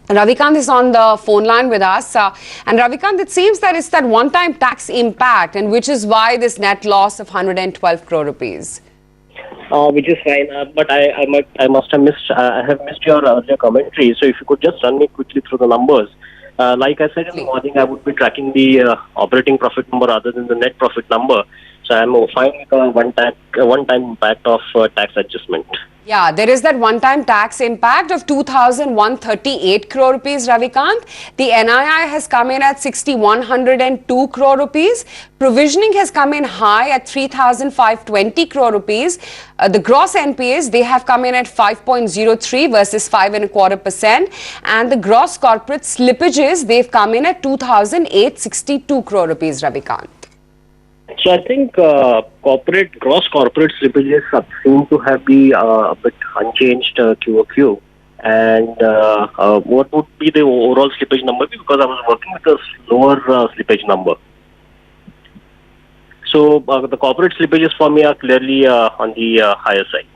Ravikant is on the phone line with us. And Ravikant, it seems that it's that one-time tax impact, and which is why this net loss of 112 crore rupees. Which is fine, but I must have missed. I have missed your earlier commentary. So if you could just run me quickly through the numbers. Like I said in the morning, I would be tracking the operating profit number rather than the net profit number. So I'm fine with a one-time impact of tax adjustment. Yeah, there is that one-time tax impact of 2,138 crore rupees, Ravikant. The NII has come in at 6,102 crore rupees. Provisioning has come in high at 3,520 crore rupees. The gross NPAs, they have come in at 5.03 versus 5.25%. And the gross corporate slippages, they've come in at 2,862 crore rupees, Ravikant. So I think gross corporate slippages seem to have been a bit unchanged QOQ. And what would be the overall slippage number? Because I was working with a lower slippage number. So the corporate slippages for me are clearly on the higher side.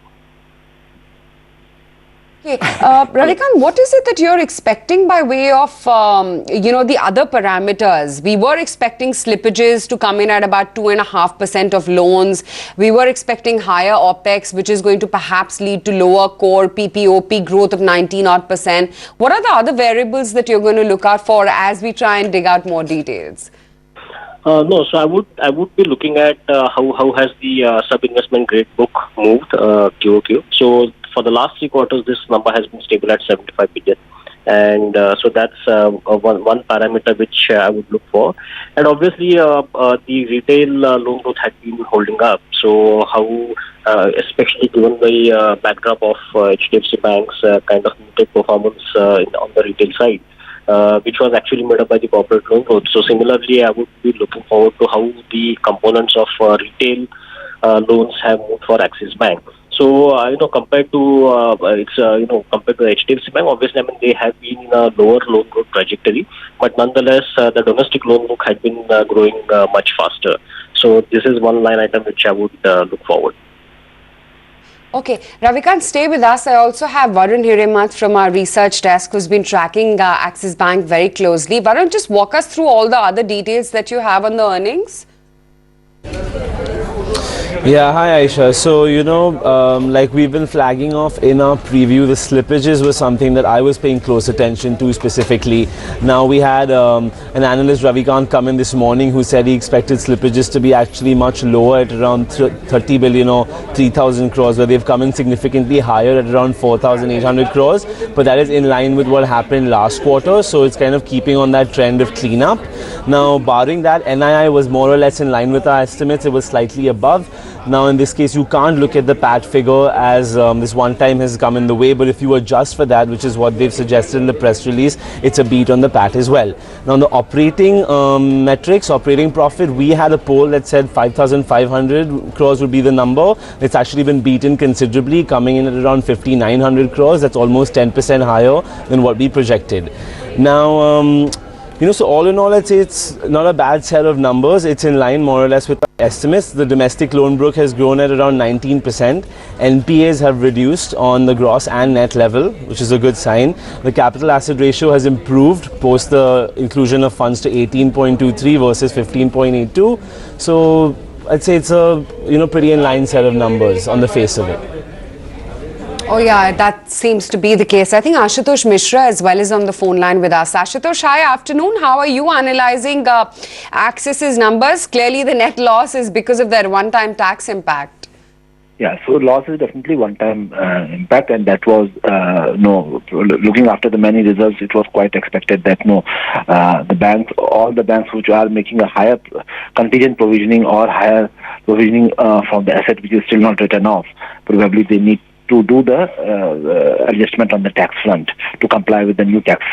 Okay, Ravikant, what is it that you're expecting by way of, the other parameters? We were expecting slippages to come in at about 2.5% of loans. We were expecting higher OPEX, which is going to perhaps lead to lower core PPOP growth of 19%. What are the other variables that you're going to look out for as we try and dig out more details? No, so I would be looking at how has the sub-investment grade book moved QOQ. So for the last 3 quarters, this number has been stable at 75 billion. And so that's one parameter which I would look for. And obviously, the retail loan growth had been holding up. So how, especially given the backdrop of HDFC Bank's kind of muted performance on the retail side, which was actually made up by the corporate loan growth. So similarly, I would be looking forward to how the components of retail loans have moved for Axis Bank. So compared to compared to HDFC Bank, obviously, I mean they have been in a lower loan growth trajectory, but nonetheless, the domestic loan book had been growing much faster. So this is one line item which I would look forward. Okay, Ravikant, stay with us. I also have Varun Hiremath from our research desk who's been tracking Axis Bank very closely. Varun, just walk us through all the other details that you have on the earnings. Yeah, hi Aisha. So, like we've been flagging off in our preview, the slippages was something that I was paying close attention to specifically. Now, we had an analyst, Ravikant, come in this morning who said he expected slippages to be actually much lower at around 30 billion or 3,000 crores, where they've come in significantly higher at around 4,800 crores. But that is in line with what happened last quarter. So it's kind of keeping on that trend of cleanup. Now, barring that, NII was more or less in line with our estimates. It was slightly above. Now, in this case, you can't look at the PAT figure as this one time has come in the way, but if you adjust for that, which is what they've suggested in the press release, it's a beat on the PAT as well. Now, the operating metrics, operating profit, we had a poll that said 5,500 crores would be the number. It's actually been beaten considerably, coming in at around 5,900 crores. That's almost 10% higher than what we projected. Now, so all in all, I'd say it's not a bad set of numbers. It's in line more or less with our estimates. The domestic loan book has grown at around 19%. NPAs have reduced on the gross and net level, which is a good sign. The capital asset ratio has improved post the inclusion of funds to 18.23 versus 15.82. So I'd say it's a pretty in line set of numbers on the face of it. Oh yeah, that seems to be the case. I think Ashutosh Mishra as well is on the phone line with us. Ashutosh, hi, afternoon. How are you analyzing Axis's numbers? Clearly the net loss is because of their one-time tax impact. Yeah, so loss is definitely one-time impact, and that was, looking after the many results, it was quite expected that, all the banks which are making a higher contingent provisioning or higher provisioning from the asset which is still not written off, probably they need to do the adjustment on the tax front to comply with the new tax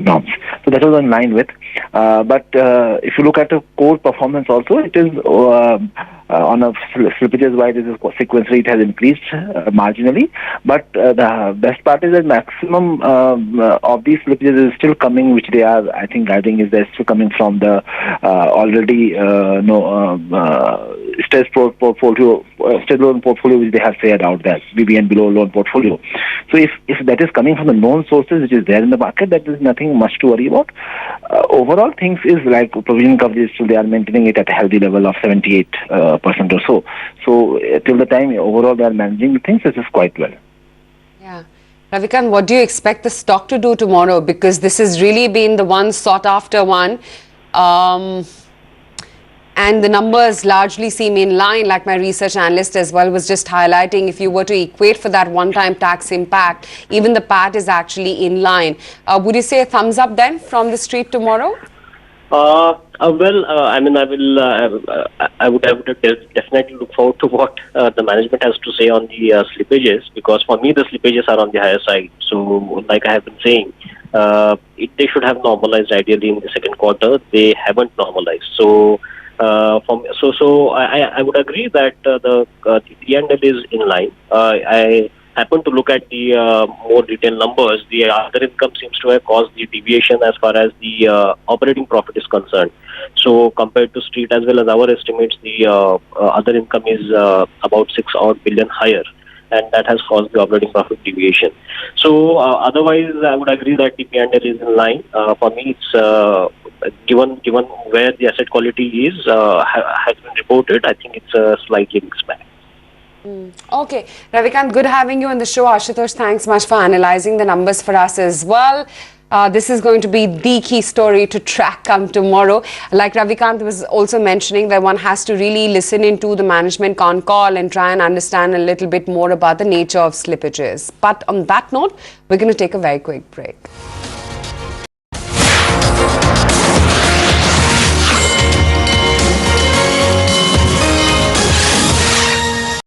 norms. So that was in line with. But if you look at the core performance also, it is on a slippages wise, sequentially it has increased marginally. But the best part is that maximum of these slippages is still coming, which they are, I think, guiding is they're still coming from the already stage loan portfolio which they have shared out there, BBN below loan portfolio. So if that is coming from the known sources which is there in the market, that is nothing much to worry about. Overall, things is like provision coverage, so they are maintaining it at a healthy level of 78% or so. So till the time overall they are managing the things, this is quite well. Yeah. Ravikant, what do you expect the stock to do tomorrow? Because this has really been the one sought after one. And the numbers largely seem in line, like my research analyst as well was just highlighting. If you were to equate for that one-time tax impact, even the PAT is actually in line. Would you say a thumbs up then from the street tomorrow? I mean, I would definitely look forward to what the management has to say on the slippages, because for me the slippages are on the higher side. So, like I have been saying, they should have normalized ideally in the second quarter. They haven't normalized. So, I would agree that the P&L is in line. I happen to look at the more detailed numbers. The other income seems to have caused the deviation as far as the operating profit is concerned. So compared to street as well as our estimates, the other income is about 6 odd billion higher, and that has caused the operating profit deviation. So otherwise, I would agree that the P&L is in line. For me, it's given where the asset quality is has been reported. I think it's a slightly mixed bag. Okay, Ravikant, good having you on the show. Ashutosh, thanks much for analyzing the numbers for us as well. This is going to be the key story to track come tomorrow. Like Ravikant was also mentioning, that one has to really listen into the management con call and try and understand a little bit more about the nature of slippages. But on that note, we're going to take a very quick break.